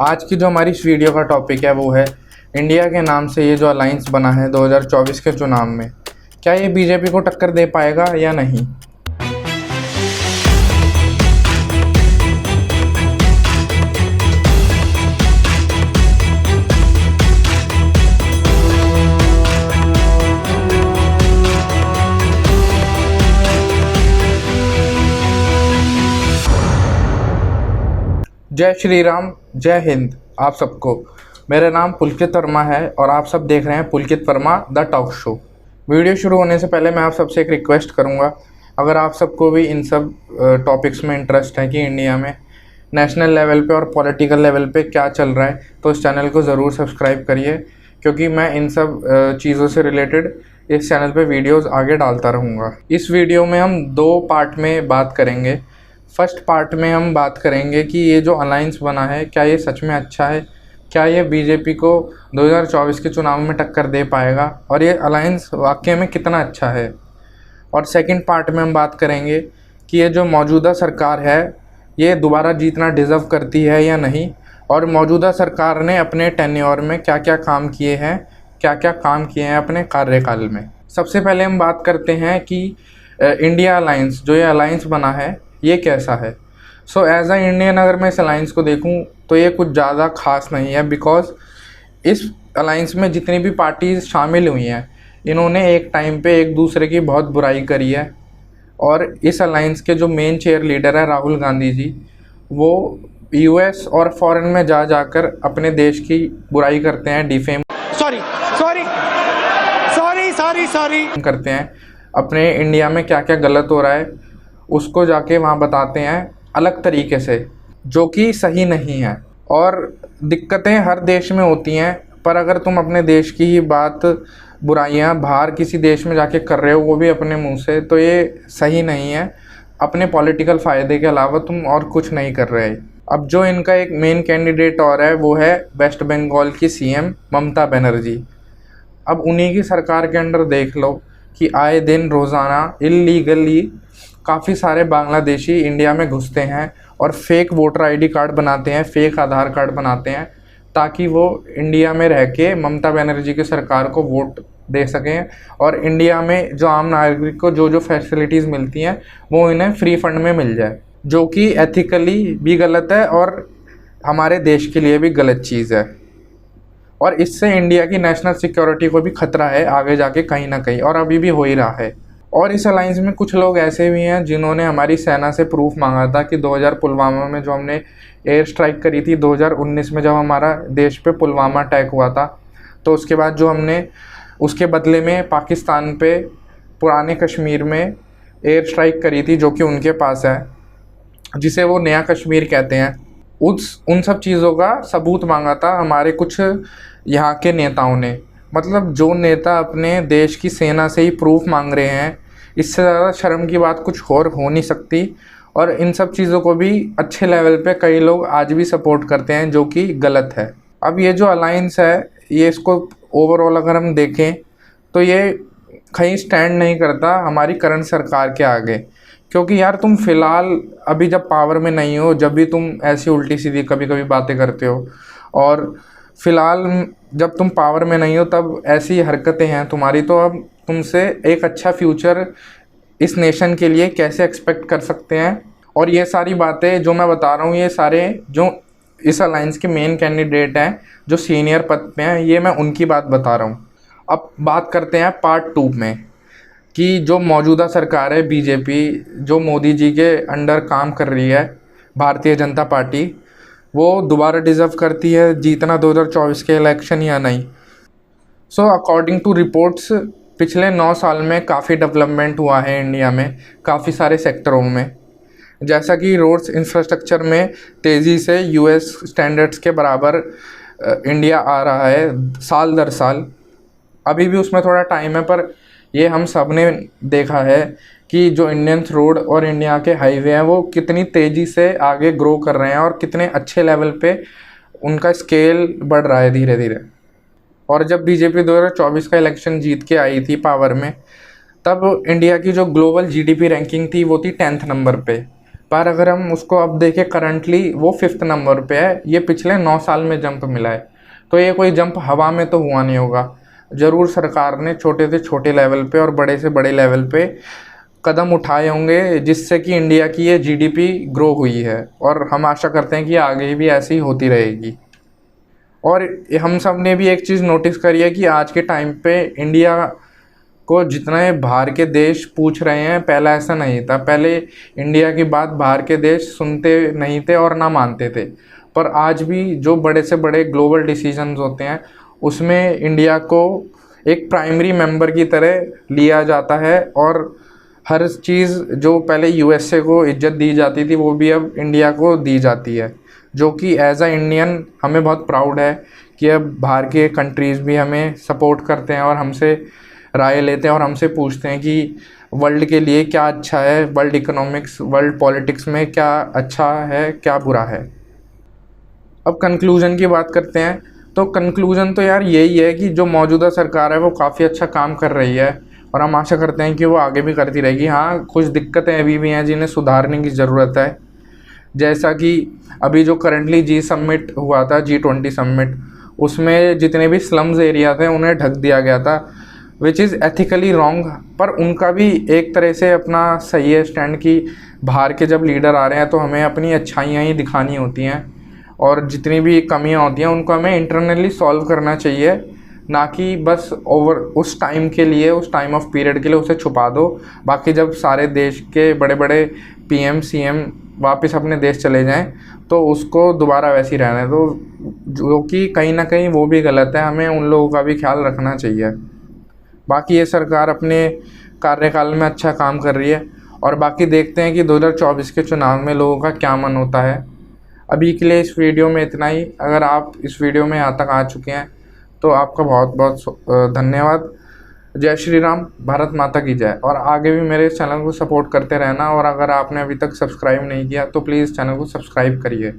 आज की जो हमारी इस वीडियो का टॉपिक है वो है इंडिया के नाम से ये जो अलायंस बना है 2024 के चुनाव में, क्या ये बीजेपी को टक्कर दे पाएगा या नहीं। जय श्री राम, जय हिंद आप सबको। मेरा नाम पुलकित वर्मा है और आप सब देख रहे हैं Pulkit Varma the talk show. Video शुरू होने से पहले मैं आप सबसे एक रिक्वेस्ट करूंगा, अगर आप सबको भी इन सब टॉपिक्स में इंटरेस्ट है कि इंडिया में नेशनल लेवल पे और पॉलिटिकल लेवल पे क्या चल रहा है, तो इस चैनल को ज़रूर सब्सक्राइब करिए, क्योंकि मैं इन सब चीज़ों से रिलेटेड इस चैनल पे वीडियोज़ आगे डालता रहूँगा। इस वीडियो में हम 2 पार्ट में बात करेंगे। फर्स्ट पार्ट में हम बात करेंगे कि ये जो अलायंस बना है क्या ये सच में अच्छा है, क्या ये बीजेपी को 2024 के चुनाव में टक्कर दे पाएगा और ये अलायंस वाकई में कितना अच्छा है। और सेकंड पार्ट में हम बात करेंगे कि ये जो मौजूदा सरकार है ये दोबारा जीतना डिज़र्व करती है या नहीं, और मौजूदा सरकार ने अपने टेन्योर में क्या क्या काम किए हैं अपने कार्यकाल में। सबसे पहले हम बात करते हैं कि इंडिया अलायंस, जो ये अलायंस बना है ये कैसा है। सो एज अ इंडियन अगर मैं इस अलायंस को देखूं तो ये कुछ ज़्यादा खास नहीं है, बिकॉज इस अलायंस में जितनी भी पार्टीज़ शामिल हुई हैं इन्होंने एक टाइम पे एक दूसरे की बहुत बुराई करी है। और इस अलायंस के जो मेन चेयर लीडर है राहुल गांधी जी, वो यूएस और फॉरेन में जाकर अपने देश की बुराई करते हैं, डिफेम करते हैं, अपने इंडिया में क्या क्या गलत हो रहा है उसको जाके वहाँ बताते हैं अलग तरीके से, जो कि सही नहीं है। और दिक्कतें हर देश में होती हैं, पर अगर तुम अपने देश की ही बात बुराइयाँ बाहर किसी देश में जाके कर रहे हो, वो भी अपने मुंह से, तो ये सही नहीं है। अपने पॉलिटिकल फ़ायदे के अलावा तुम और कुछ नहीं कर रहे। अब जो इनका एक मेन कैंडिडेट और है वो है वेस्ट बंगाल की सीएम ममता बनर्जी। अब उन्हीं की सरकार के अंडर देख लो कि आए दिन रोज़ाना इल्लीगली काफ़ी सारे बांग्लादेशी इंडिया में घुसते हैं और फेक वोटर आईडी कार्ड बनाते हैं, फेक आधार कार्ड बनाते हैं, ताकि वो इंडिया में रह के ममता बनर्जी की सरकार को वोट दे सकें और इंडिया में जो आम नागरिक को जो फैसिलिटीज़ मिलती हैं वो इन्हें फ्री फंड में मिल जाए, जो कि एथिकली भी गलत है और हमारे देश के लिए भी गलत चीज़ है। और इससे इंडिया की नेशनल सिक्योरिटी को भी खतरा है आगे जाके कहीं ना कहीं, और अभी भी हो ही रहा है। और इस अलायंस में कुछ लोग ऐसे भी हैं जिन्होंने हमारी सेना से प्रूफ मांगा था कि 2000 पुलवामा में जो हमने एयर स्ट्राइक करी थी, 2019 में जब हमारा देश पे पुलवामा अटैक हुआ था, तो उसके बाद जो हमने उसके बदले में पाकिस्तान पे पुराने कश्मीर में एयर स्ट्राइक करी थी, जो कि उनके पास है, जिसे वो नया कश्मीर कहते हैं, उन सब चीज़ों का सबूत मांगा था हमारे कुछ यहाँ के नेताओं ने। मतलब जो नेता अपने देश की सेना से ही प्रूफ मांग रहे हैं, इससे ज़्यादा शर्म की बात कुछ और हो नहीं सकती। और इन सब चीज़ों को भी अच्छे लेवल पे कई लोग आज भी सपोर्ट करते हैं, जो कि गलत है। अब ये जो अलायंस है ये, इसको ओवरऑल अगर हम देखें तो ये कहीं स्टैंड नहीं करता हमारी करंट सरकार के आगे, क्योंकि यार तुम फ़िलहाल अभी जब पावर में नहीं हो, जब भी तुम ऐसी उल्टी सीधी कभी कभी बातें करते हो, और फ़िलहाल जब तुम पावर में नहीं हो तब ऐसी हरकतें हैं तुम्हारी, तो अब तुमसे एक अच्छा फ्यूचर इस नेशन के लिए कैसे एक्सपेक्ट कर सकते हैं। और ये सारी बातें जो मैं बता रहा हूँ, ये सारे जो इस अलायंस के मेन कैंडिडेट हैं जो सीनियर पद पे हैं, ये मैं उनकी बात बता रहा हूँ। अब बात करते हैं पार्ट 2 में कि जो मौजूदा सरकार है बीजेपी, जो मोदी जी के अंडर काम कर रही है भारतीय जनता पार्टी, वो दोबारा डिज़र्व करती है जीतना 2024 के इलेक्शन या नहीं। सो अकॉर्डिंग टू रिपोर्ट्स पिछले 9 साल में काफ़ी डेवलपमेंट हुआ है इंडिया में, काफ़ी सारे सेक्टरों में, जैसा कि रोड्स इंफ्रास्ट्रक्चर में तेज़ी से यूएस स्टैंडर्ड्स के बराबर इंडिया आ रहा है साल दर साल। अभी भी उसमें थोड़ा टाइम है, पर ये हम सब ने देखा है कि जो इंडियन रोड और इंडिया के हाईवे हैं वो कितनी तेज़ी से आगे ग्रो कर रहे हैं और कितने अच्छे लेवल पे उनका स्केल बढ़ रहा है धीरे धीरे। और जब बीजेपी 2024 का इलेक्शन जीत के आई थी पावर में, तब इंडिया की जो ग्लोबल जीडीपी रैंकिंग थी वो थी 10th नंबर पे, पर अगर हम उसको अब देखें करंटली वो 5th नंबर पे है। ये पिछले 9 साल में जंप मिला है। तो ये कोई जंप हवा में तो हुआ नहीं होगा, ज़रूर सरकार ने छोटे से छोटे लेवल पे और बड़े से बड़े लेवल पे कदम उठाए होंगे जिससे कि इंडिया की ये जीडीपी ग्रो हुई है, और हम आशा करते हैं कि आगे भी ऐसी ही होती रहेगी। और हम सब ने भी एक चीज़ नोटिस करी है कि आज के टाइम पे इंडिया को जितने बाहर के देश पूछ रहे हैं, पहला ऐसा नहीं था। पहले इंडिया की बात बाहर के देश सुनते नहीं थे और ना मानते थे, पर आज भी जो बड़े से बड़े ग्लोबल डिसीजंस होते हैं उसमें इंडिया को एक प्राइमरी मेंबर की तरह लिया जाता है, और हर चीज़ जो पहले यूएसए को इज्जत दी जाती थी वो भी अब इंडिया को दी जाती है, जो कि एज अ इंडियन हमें बहुत प्राउड है कि अब बाहर के कंट्रीज़ भी हमें सपोर्ट करते हैं और हमसे राय लेते हैं और हमसे पूछते हैं कि वर्ल्ड के लिए क्या अच्छा है, वर्ल्ड इकोनॉमिक्स, वर्ल्ड पॉलिटिक्स में क्या अच्छा है, क्या बुरा है। अब कंक्लूजन की बात करते हैं, तो कंक्लूजन तो यार यही है कि जो मौजूदा सरकार है वो काफ़ी अच्छा काम कर रही है, और हम आशा करते हैं कि वो आगे भी करती रहेगी। हाँ, कुछ दिक्कतें अभी भी हैं जिन्हें सुधारने की ज़रूरत है, जैसा कि अभी जो करंटली G20 हुआ था, G20 समिट, उसमें जितने भी स्लम्स एरिया थे उन्हें ढक दिया गया था, विच इज़ एथिकली रॉन्ग। पर उनका भी एक तरह से अपना सही है स्टैंड कि बाहर के जब लीडर आ रहे हैं तो हमें अपनी अच्छाइयाँ ही दिखानी होती हैं, और जितनी भी कमियाँ होती हैं उनको हमें इंटरनली सॉल्व करना चाहिए, ना कि बस ओवर उस टाइम के लिए, उस टाइम ऑफ पीरियड के लिए उसे छुपा दो। बाकी जब सारे देश के बड़े बड़े PM CM वापस अपने देश चले जाएं तो उसको दोबारा वैसे ही रहने दो, जो कि कहीं ना कहीं वो भी गलत है। हमें उन लोगों का भी ख्याल रखना चाहिए। बाकी ये सरकार अपने कार्यकाल में अच्छा काम कर रही है, और बाकी देखते हैं कि 2024 के चुनाव में लोगों का क्या मन होता है। अभी के लिए इस वीडियो में इतना ही। अगर आप इस वीडियो में यहाँ तक आ चुके हैं तो आपका बहुत बहुत धन्यवाद। जय श्री राम, भारत माता की जय। और आगे भी मेरे चैनल को सपोर्ट करते रहना, और अगर आपने अभी तक सब्सक्राइब नहीं किया तो प्लीज़ चैनल को सब्सक्राइब करिए।